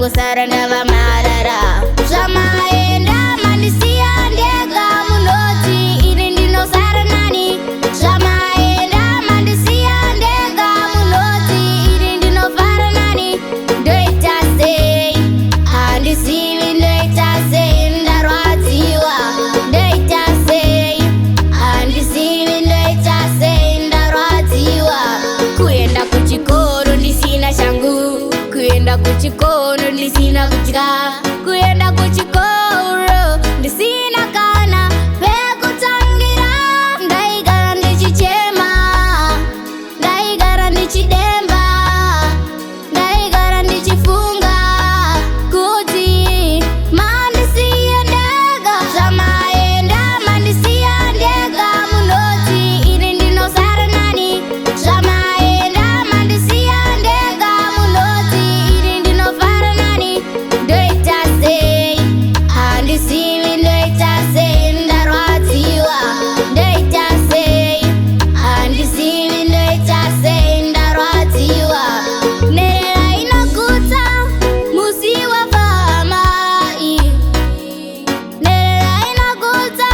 kusara ndava marara. Zvamaenda mandisiya ndega munoti ini ndinosara nani. Zvamaenda mandisiya ndega munoti ini ndinofara nani. Ndoita sei? Handizivi ndoita sei, ndarwadziwa. Ndoita sei? Handizivi ndoita sei, ndarwadziwa. Kuenda kuchikoro ndisina shangu, kuenda kuchikoro ndisina kudya, kuenda kuchikoro ndisina kana pekutangira. Ndaigara ndichichema, ndaigara ndichidemba, ndaigara ndichifunga kuti mandisiye ndega. Zvamaenda mandisiya ndega munoti ini ndinosara nani. Zvamaenda mandisiya ndega munoti ini ndinofara nani. Ndoita sei? Handizivi ndoita sei, ndarwadziwa. Ndoita sei? Handizivi ndoita sei, ndarwadziwa. Nherera inoguta musi wavamai, nherera inoguta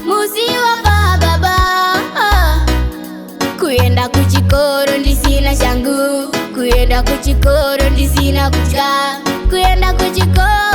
musi wavababa. Kuenda kuchikoro ndisina shangu, kuenda kuchikoro ndisina kudya, kuenda kuchikoro